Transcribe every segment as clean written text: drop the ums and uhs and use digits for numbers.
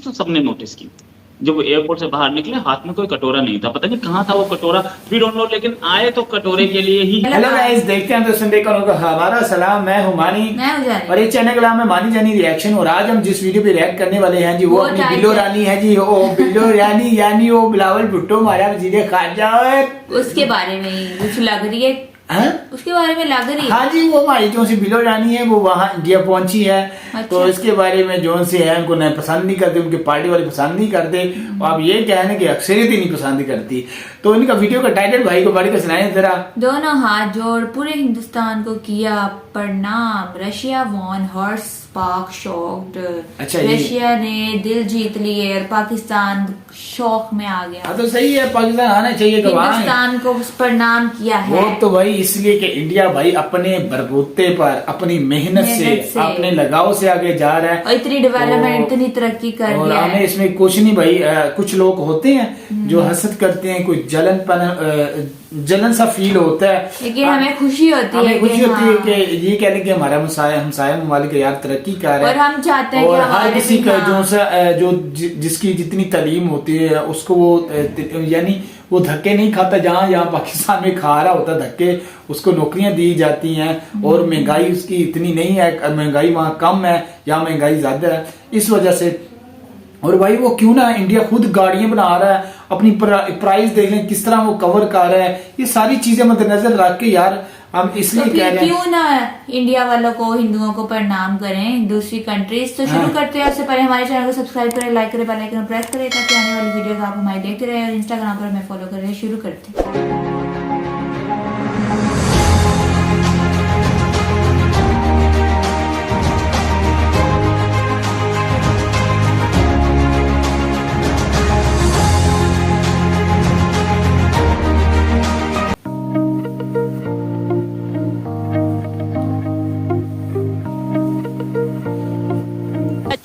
तो सबने नोटिस की। जब वो एयरपोर्ट से बाहर निकले, हाथ में कोई कटोरा नहीं था, पता नहीं कहाँ था वो कटोरा, वी डोंट नो, लेकिन आए तो कटोरे के लिए ही। हेलो गाइस, देखते हैं तो संडे का हमारा सलाम। मैं हूं मानी और इस चैनल का नाम है मानी जानी रिएक्शन। और आज हम जिस वीडियो पे रिएक्ट करने वाले हैं जी, वो अपनी बिल्लो रानी है जी। ओ बिल्लो रानी यानी वो बिलावल भुट्टो हमारा वजीर खारजा है, उसके बारे में कुछ लग रही है। उसके बारे में लग रही है। हाँ जी, वो हमारी जो सी बिलो रानी है वो वहाँ इंडिया पहुंची है। अच्छा। तो इसके बारे में जो से है उनको न पसंद नहीं करते, उनके पार्टी वाले पसंद नहीं करते। और आप ये कहने की अक्सरियत ही नहीं पसंद करती। तो इनका वीडियो का टाइटल भाई को पढ़ के सुनाए जरा। दोनों हाथ जोड़ पूरे हिंदुस्तान को किया प्रणाम, रशिया वॉन हॉर्स पाक शॉक्ड। अच्छा, रशिया ने दिल जीत लिए और पाकिस्तान शौक में आ गया। हाँ तो सही है, पाकिस्तान आना चाहिए। हिंदुस्तान को प्रणाम किया है वो तो भाई इसलिए कि इंडिया भाई अपने बलबूते पर, अपनी मेहनत से, अपने लगाव से आगे जा रहा है और इतनी डेवलपमेंट, इतनी तरक्की कर और रही है। हमें इसमें कुछ नहीं भाई। कुछ लोग होते हैं जो हसद करते हैं, कोई जलन सा फील होता है, लेकिन हमें खुशी होती है, हमें खुशी होती है कि ये कहने की हमारा हमसाया ममालिक यार तरक्की कर रहा है। और हम चाहते हैं और कि हर किसी का जो जिसकी जितनी तालीम होती है उसको वो यानी वो धक्के नहीं खाता। जहाँ पाकिस्तान में खा रहा होता धक्के, उसको नौकरियां दी जाती हैं। और महंगाई उसकी इतनी नहीं है, महंगाई वहाँ कम है, यहाँ महंगाई ज्यादा है। इस वजह से और भाई वो क्यों ना इंडिया खुद गाड़ियां बना रहा है, अपनी प्राइस देख लें किस तरह वो कवर कर रहा है। ये सारी चीजें मद्देनजर रख के यार हम इसलिए कह रहे हैं क्यों ना इंडिया वालों को, हिंदुओं को प्रणाम करें दूसरी कंट्रीज। तो शुरू करते हैं। उससे पहले हमारे चैनल को सब्सक्राइब करें, लाइक करें, बेल आइकन प्रेस करें ताकि आने वाली वीडियोस आप हमारी देखते रहें। और इंस्टाग्राम पर हमें फॉलो करें। शुरू करते हैं।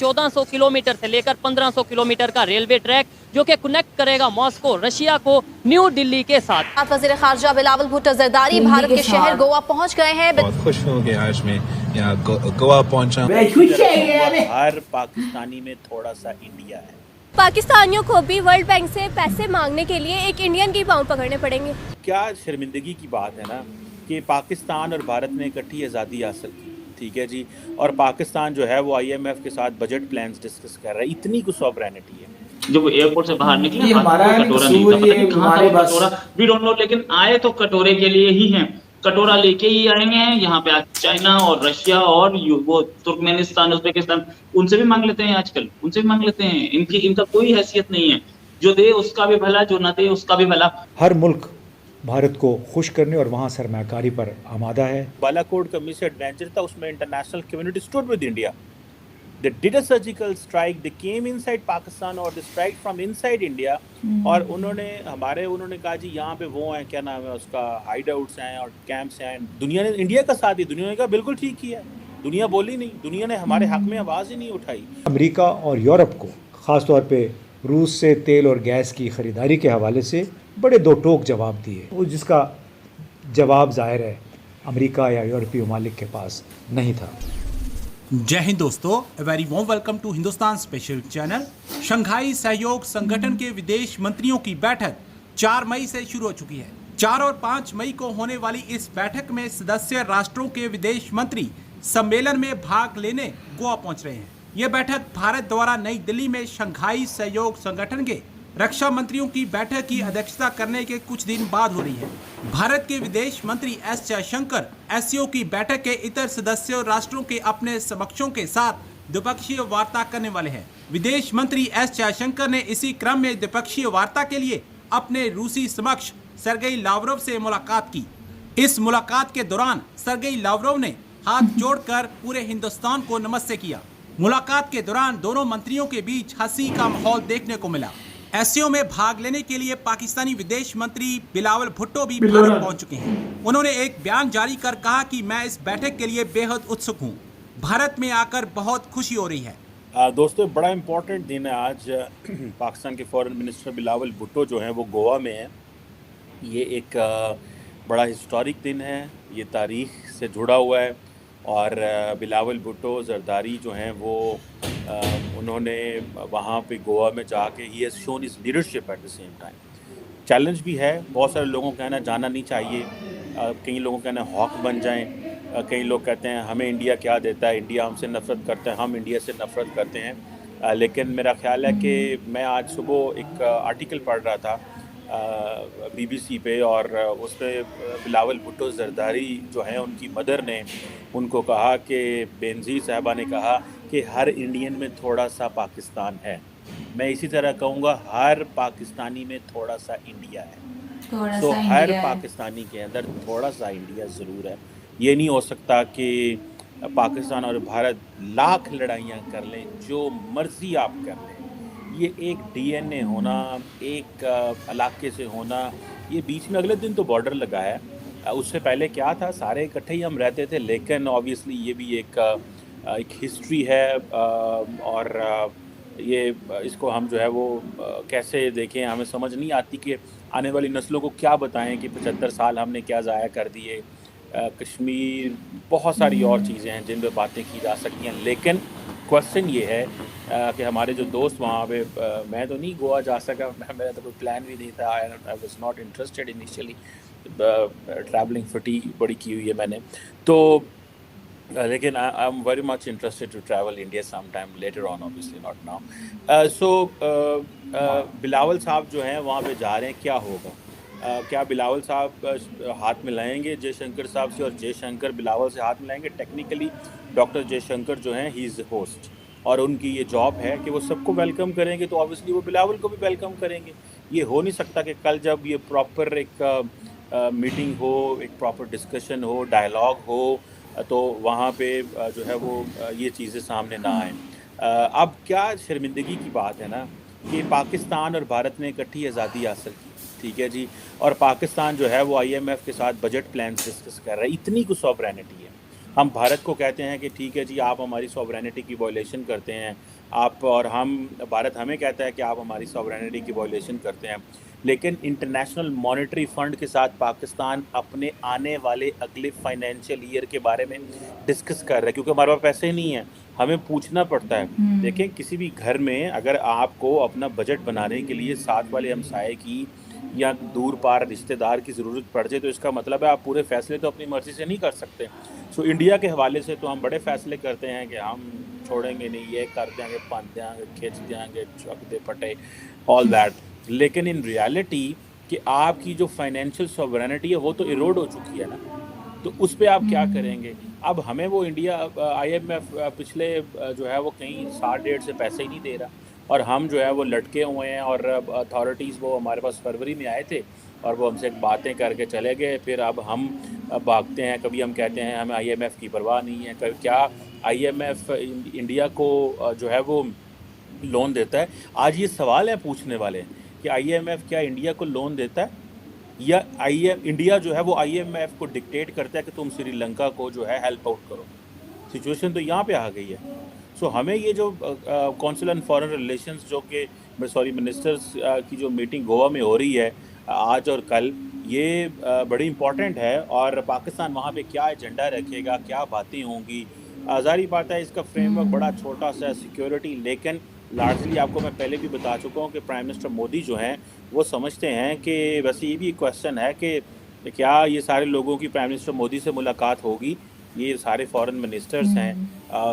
चौदह 1400 किलोमीटर से लेकर 1500 किलोमीटर का रेलवे ट्रैक जो कि कनेक्ट करेगा मॉस्को, रशिया को न्यू दिल्ली के साथ। वज़ीर ख़ारजा बिलावल भुट्टो ज़रदारी भारत के शहर गोवा पहुंच गए हैं। बहुत खुश हूँ कि आज मैं यहाँ गोवा पहुंचा। हर पाकिस्तानी में थोड़ा सा इंडिया है। पाकिस्तानियों को भी वर्ल्ड बैंक से पैसे मांगने के लिए एक इंडियन की पाँव पकड़ने पड़ेंगे। क्या शर्मिंदगी की बात है ना कि पाकिस्तान और भारत ने इकट्ठी आज़ादी हासिल की, ठीक है जी। और पाकिस्तान जो है वो IMF के साथ बजट प्लान्स डिस्कस कर रहा है। इतनी कुछ सॉवरेनिटी है। जब वो एयरपोर्ट से बाहर निकले, हमारा कटोरा नहीं था, पता नहीं कहाँ था वो कटोरा, वी डोंट नो, लेकिन आए तो कटोरे के लिए ही हैं। कटोरा लेके ही आएंगे हैं यहाँ पे। चाइना और रशिया और वो तुर्कमेनिस्तान, उज्बेकिस्तान, उनसे भी मांग लेते हैं आजकल, उनसे भी मांग लेते हैं। इनका कोई हैसियत नहीं है। जो दे उसका भी भला, जो ना दे उसका भी भला। हर मुल्क भारत को खुश करने और वहाँ सरमाकारी पर आमादा है। बालाकोट का मिस एडवेंचर था, उसमें international community stood with India. They did a surgical strike. They came inside Pakistan और they strike from inside India। और उन्होंने कहा जी यहाँ पे वो हैं, क्या नाम है उसका, हाइड आउट्स हैं और कैंप्स हैं। दुनिया ने इंडिया का साथ दी, दुनिया ने कहा बिल्कुल ठीक किया। दुनिया बोली नहीं, दुनिया ने हमारे हक में आवाज़ ही नहीं उठाई। अमेरिका और यूरोप को ख़ासतौर पे रूस से तेल और गैस की ख़रीदारी के हवाले से बड़े दो टोक जवाब दिए, वो जिसका जवाब ज़ाहिर है अमेरिका या यूरोपीय ममालिक के पास नहीं था। जय हिंद दोस्तों, very warm welcome to Hindustan special channel. Shanghai सहयोग संगठन के विदेश मंत्रियों की बैठक 4 मई से शुरू हो चुकी है। 4 और 5 मई को होने वाली इस बैठक में सदस्य राष्ट्रों के विदेश मंत्री सम्मेलन में भाग लेने गोवा पहुंच रहे हैं। यह बैठक भारत द्वारा नई दिल्ली में शंघाई सहयोग संगठन के रक्षा मंत्रियों की बैठक की अध्यक्षता करने के कुछ दिन बाद हो रही है। भारत के विदेश मंत्री एस जयशंकर SCO की बैठक के इतर सदस्य राष्ट्रों के अपने समकक्षों के साथ द्विपक्षीय वार्ता करने वाले हैं। विदेश मंत्री एस जयशंकर ने इसी क्रम में द्विपक्षीय वार्ता के लिए अपने रूसी समक्ष सर्गेई लावरोव से मुलाकात की। इस मुलाकात के दौरान सर्गेई लावरोव ने हाथ जोड़कर पूरे हिंदुस्तान को नमस्ते किया। मुलाकात के दौरान दोनों मंत्रियों के बीच हंसी का माहौल देखने को मिला। SCO में भाग लेने के लिए पाकिस्तानी विदेश मंत्री बिलावल भुट्टो भी भारत पहुंच चुके हैं। उन्होंने एक बयान जारी कर कहा कि मैं इस बैठक के लिए बेहद उत्सुक हूं। भारत में आकर बहुत खुशी हो रही है। दोस्तों, बड़ा इम्पोर्टेंट दिन है आज। पाकिस्तान के फॉरेन मिनिस्टर बिलावल भुट्टो जो हैं वो गोवा में हैं। ये एक बड़ा हिस्टोरिक दिन है, ये तारीख से जुड़ा हुआ है। और बिलावल भुट्टो ज़रदारी जो हैं वो उन्होंने वहाँ पे गोवा में जाके he has shown his leadership at the same time. Challenge भी है, बहुत सारे लोगों का कहना जाना नहीं चाहिए, कई लोगों का कहना हॉक बन जाएं, कई लोग कहते हैं हमें इंडिया क्या देता है, इंडिया हमसे नफ़रत करता है, हम इंडिया से नफ़रत करते हैं। लेकिन मेरा ख्याल है कि मैं आज सुबह एक आर्टिकल पढ़ रहा था BBC पे, और उस पर बिलावल भुट्टो जरदारी जो हैं उनकी मदर ने उनको कहा कि बेनज़ीर साहबा ने कहा कि हर इंडियन में थोड़ा सा पाकिस्तान है। मैं इसी तरह कहूँगा हर पाकिस्तानी में थोड़ा सा इंडिया है। तो हर पाकिस्तानी के अंदर थोड़ा सा इंडिया ज़रूर है। ये नहीं हो सकता कि पाकिस्तान और भारत लाख लड़ाइयाँ कर लें, जो मर्ज़ी आप कर लें, ये एक DNA होना, एक इलाके से होना, ये बीच में अगले दिन तो बॉर्डर लगा है, उससे पहले क्या था, सारे इकट्ठे ही हम रहते थे। लेकिन ऑब्वियसली ये भी एक हिस्ट्री है, और ये इसको हम जो है वो कैसे देखें, हमें समझ नहीं आती कि आने वाली नस्लों को क्या बताएं कि 75 साल हमने क्या ज़ाया कर दिए। कश्मीर, बहुत सारी और चीज़ें हैं जिन पर बातें की जा सकती हैं, लेकिन क्वेश्चन ये है कि हमारे जो दोस्त वहाँ पे, मैं तो नहीं गोवा जा सका, मेरा तो कोई प्लान भी नहीं था, I was not interested initially, traveling fatigue बड़ी की हुई है मैंने तो, लेकिन I am very much interested to travel India some time later on, obviously not now. So Bilawal sahab जो हैं वहाँ पे जा रहे हैं, क्या होगा? क्या बिलावल साहब हाथ मिलाएंगे जयशंकर साहब से, और जयशंकर बिलावल से हाथ मिलाएंगे? टेक्निकली डॉक्टर जयशंकर जो हैं ही इज़ होस्ट, और उनकी ये जॉब है कि वो सबको वेलकम करेंगे, तो ऑब्वियसली वो बिलावल को भी वेलकम करेंगे। ये हो नहीं सकता कि कल जब ये प्रॉपर एक मीटिंग हो, एक प्रॉपर डिस्कशन हो, डायलॉग हो, तो वहाँ पे जो है वो ये चीज़ें सामने ना आएँ। अब क्या शर्मिंदगी की बात है ना कि पाकिस्तान और भारत ने इकट्ठी आज़ादी हासिल की, ठीक है जी, और पाकिस्तान जो है वो IMF के साथ बजट प्लान डिस्कस कर रहा है। इतनी कुछ सॉवरेनिटी है। हम भारत को कहते हैं कि ठीक है जी, आप हमारी सॉवरेनिटी की वायलेशन करते हैं, आप, और भारत हमें कहता है कि आप हमारी सॉवरेनिटी की वायलेशन करते हैं। लेकिन इंटरनेशनल मॉनेटरी फ़ंड के साथ पाकिस्तान अपने आने वाले अगले फाइनेंशियल ईयर के बारे में डिस्कस कर रहा है, क्योंकि हमारे पास पैसे नहीं हैं, हमें पूछना पड़ता है। देखें, किसी भी घर में अगर आपको अपना बजट बनाने के लिए साथ वाले हमसाये की या दूर पार रिश्तेदार की ज़रूरत पड़ जाए, तो इसका मतलब है आप पूरे फैसले तो अपनी मर्ज़ी से नहीं कर सकते। सो इंडिया के हवाले से तो हम बड़े फ़ैसले करते हैं कि हम छोड़ेंगे नहीं, ये कर देंगे, पन देंगे, खींच देंगे, चक दे पटे, ऑल दैट। लेकिन इन रियलिटी कि आपकी जो फाइनेंशियल सॉवरेनिटी है वो तो इरोड हो चुकी है ना, तो उस पर आप क्या करेंगे? अब हमें वो इंडिया IMF पिछले जो है वो कहीं 60-1.5 से पैसे ही नहीं दे रहा, और हम जो है वो लटके हुए हैं, और अथॉरिटीज़ वो हमारे पास फरवरी में आए थे और वो हमसे बातें करके चले गए। फिर अब हम भागते हैं, कभी हम कहते हैं हमें IMF की परवाह नहीं है, कभी क्या IMF इंडिया को जो है वो लोन देता है? आज ये सवाल है पूछने वाले कि IMF क्या इंडिया को लोन देता है, या इंडिया जो है वो IMF को डिक्टेट करता है कि तुम श्रीलंका को जो है हेल्प आउट करो? सिचुएशन तो यहाँ पे आ गई है। सो हमें ये जो कौंसिल ऑन फॉरेन रिलेशंस जो कि मिनिस्टर्स की जो मीटिंग गोवा में हो रही है आज और कल, ये बड़ी इम्पॉर्टेंट है, और पाकिस्तान वहाँ पे क्या एजेंडा रखेगा, क्या बातें होंगी, ज़ाहिर बात है इसका फ्रेमवर्क बड़ा छोटा सा सिक्योरिटी, लेकिन लार्जली आपको मैं पहले भी बता चुका हूँ कि प्राइम मिनिस्टर मोदी जो हैं वो समझते हैं कि वैसे ये भी क्वेश्चन है कि क्या ये सारे लोगों की प्राइम मिनिस्टर मोदी से मुलाकात होगी, ये सारे फॉरेन मिनिस्टर्स हैं,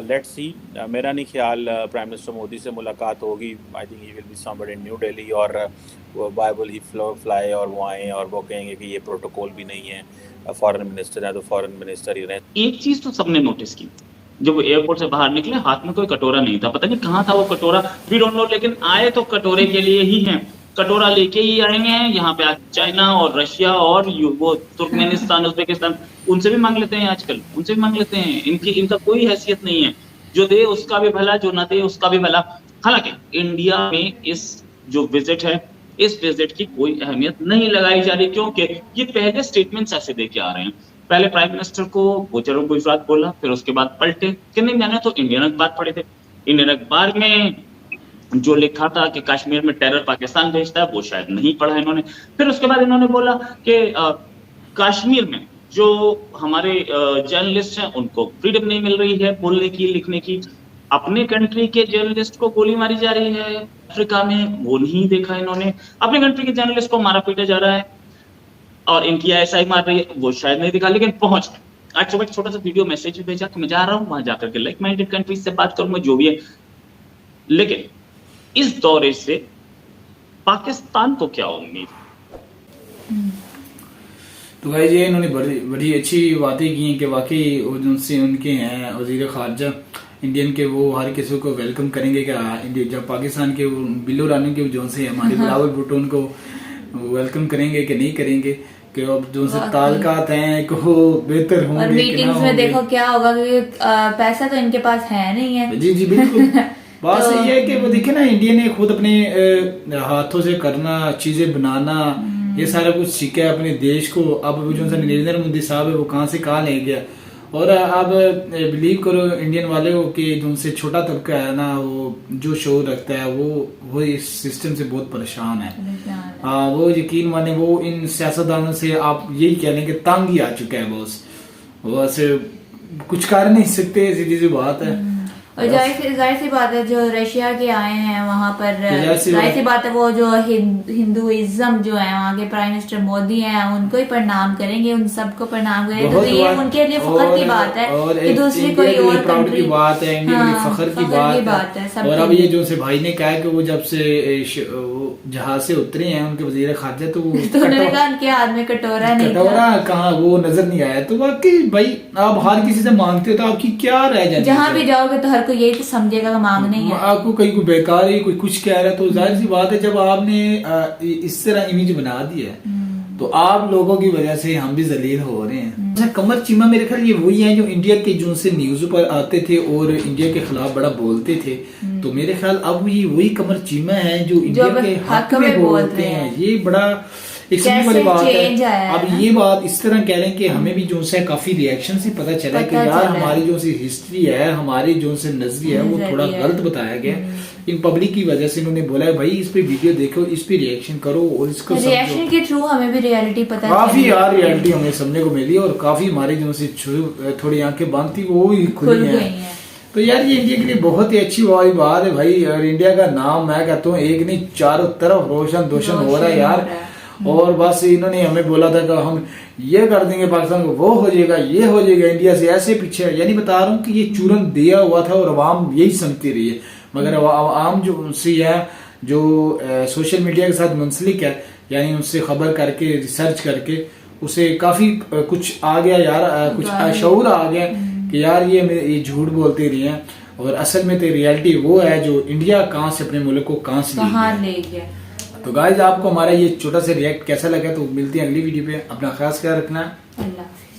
लेट्स सी। मेरा नहीं ख्याल प्राइम मिनिस्टर मोदी से मुलाकात होगी। I think he will be somewhere in new Delhi, और व्हाई विल ही फ्लाई, और वो आएँ और वो कहेंगे कि ये प्रोटोकॉल भी नहीं है, फॉरेन मिनिस्टर है तो फॉरेन मिनिस्टर ही रहे। एक चीज तो सबने नोटिस की, जब वो एयरपोर्ट से बाहर निकले हाथ में कोई कटोरा नहीं था, पता नहीं कहाँ था वो कटोरा, वी डोंट नो, लेकिन आए तो कटोरे के लिए ही हैं, कटोरा लेके ही आएंगे हैं। यहाँ पे चाइना और रशिया और वो तुर्कमेनिस्तान, उज्बेकिस्तान, उनसे भी मांग लेते हैं आजकल, उनसे भी मांग लेते हैं। इनका कोई हैसियत नहीं है, जो दे उसका भी भला, जो ना दे उसका भी भला। हालांकि इंडिया में इस जो विजिट है, इस विजिट की कोई अहमियत नहीं लगाई जा रही, क्योंकि ये पहले स्टेटमेंट्स ऐसे दे के आ रहे हैं। पहले प्राइम मिनिस्टर को गोचर गुजरात बोला, फिर उसके बाद पलटे कि नहीं, मैंने तो इंडियन अखबार पढ़े थे, इंडियन अखबार में जो लिखा था कि कश्मीर में टेरर पाकिस्तान भेजता है वो शायद नहीं पढ़ा इन्होंने। फिर उसके बाद इन्होंने बोला कि कश्मीर में जो हमारे जर्नलिस्ट हैं उनको फ्रीडम नहीं मिल रही है बोलने की, लिखने की। अपने कंट्री के जर्नलिस्ट को गोली मारी जा रही है अफ्रीका में, वो नहीं देखा इन्होंने। अपने कंट्री के जर्नलिस्ट को मारा पीटा जा रहा है और इनकी ऐसा ही मार रही है, वो शायद नहीं दिखा, लेकिन पहुंच गए। आज सुबह छोटा सा वीडियो मैसेज भेजा कि मैं जा रहा हूँ वहां जाकर के लाइक माइंडेड कंट्रीज से बात करूंगा जो भी है। लेकिन इस दौरे से पाकिस्तान को क्या उम्मीद? तो भाई ये इन्होंने बड़ी अच्छी बातें की हैं कि वाकई उनसे उनके हैं वजीर खारजा इंडियन के, वो हर किसी को वेलकम करेंगे क्या इंडिया जब पाकिस्तान के बिल्लो रानी के जो से हमारे बिलावल भुट्टो उनको वेलकम करेंगे कि नहीं करेंगे, कि अब जो से ताल्लुकात हैं को बेहतर होंगे। और मीटिंग्स में देखो क्या होगा, क्योंकि पैसा तो इनके पास है नहीं है। जी जी बिल्कुल। बात तो ये है कि वो देखे ना, इंडिया ने खुद अपने हाथों से करना, चीजें बनाना, ये सारा कुछ सीखा है अपने देश को। अब जो नरेंद्र मोदी साहब है वो कहाँ से कहाँ ले गया। और अब बिलीव करो इंडियन वाले हो कि जो उनसे छोटा तबका है ना, वो जो शो रखता है वो इस सिस्टम से बहुत परेशान है। हाँ, वो यकीन माने वो इन सियासतदानों से आप यही कह लें कि तंग ही आ चुका है बॉस, बस कुछ कर नहीं सकते, सीधी सी बात है। और जाहिर सी बात है जो रशिया के आए हैं वहाँ पर, जाहिर सी बात है वो जो हिंदुइज्म जो है वहाँ के प्राइम मिनिस्टर मोदी हैं उनको ही प्रणाम करेंगे, उन सबको प्रणाम करेंगे। तो ये उनके लिए फख्र की बात है कि दूसरी कोई और कंट्री की बात है, इंडिया के लिए फख्र की बात है। और अब ये जो से भाई ने कहा कि वो जब से जहाज से उतरे हैं उनके वजीर खारजा, तो उन्होंने कहा उनके हाथ में कटोरा नहीं था। कटोरा कहाँ, वो नजर नहीं आया। तो वाकई भाई आप हर किसी से मांगते हो तो आपकी क्या रह जाती है, जहाँ भी जाओगे तो हर कोई यही तो समझेगा कि मांगने ही है। आपको कहीं कोई बेकार है, कोई कुछ कह रहा है, तो जाहिर सी बात है जब आपने इस तरह इमेज बना दी है तो आप लोगों की वजह से हम भी जलील हो रहे हैं। अच्छा, कमर चीमा मेरे ख्याल ये वही है जो इंडिया के जो से न्यूज पर आते थे और इंडिया के खिलाफ बड़ा बोलते थे। तो मेरे ख्याल अब ये वही कमर चीमा है जो इंडिया के हक में बोलते हैं। ये बड़ा एक समझ वाली बात है। अब ये बात इस तरह कह रहे हैं कि हमें भी जो से काफी रिएक्शन से पता चला कि यार हमारी जो सी हिस्ट्री है, हमारी जो से नजरिया है वो थोड़ा गलत बताया गया इन पब्लिक की वजह से। इन्होंने बोला है भाई इस पे वीडियो देखो, इस पे रिएक्शन करो और इसको रिएक्शन के थ्रू हमें भी रियलिटी पता काफी यार रियलिटी हमें समझने को मिली और काफी हमारी जो से थोड़ी आंखें बंद थी वो भी खुल गई हैं। तो यार ये इंडिया के लिए बहुत ही अच्छी वाली बात है भाई। और इंडिया का नाम मैं कहता हूँ एक नहीं चारों तरफ रोशन दोशन हो रहा है यार। और बस इन्होंने हमें बोला था कि हम ये कर देंगे पाकिस्तान को, वो हो जाएगा, ये हो जाएगा, इंडिया से ऐसे पीछे है। यानी बता रहा हूँ कि ये चूरन दिया हुआ था और अवाम यही समझती रही है। मगर आम जो उनसे है जो सोशल मीडिया के साथ मुंसलिक है, यानी उनसे खबर करके रिसर्च करके उसे काफी कुछ आ गया यार, कुछ शऊर आ गया कि यार ये झूठ बोलते रही हैं और असल में तो रियलिटी वो है जो इंडिया कहाँ से अपने मुल्क को कहाँ से ले गया। तो गाइस आपको हमारा ये छोटा सा रिएक्ट कैसा लगा, तो मिलते हैं अगली वीडियो पे। अपना खास ख्याल रखना। अल्लाह।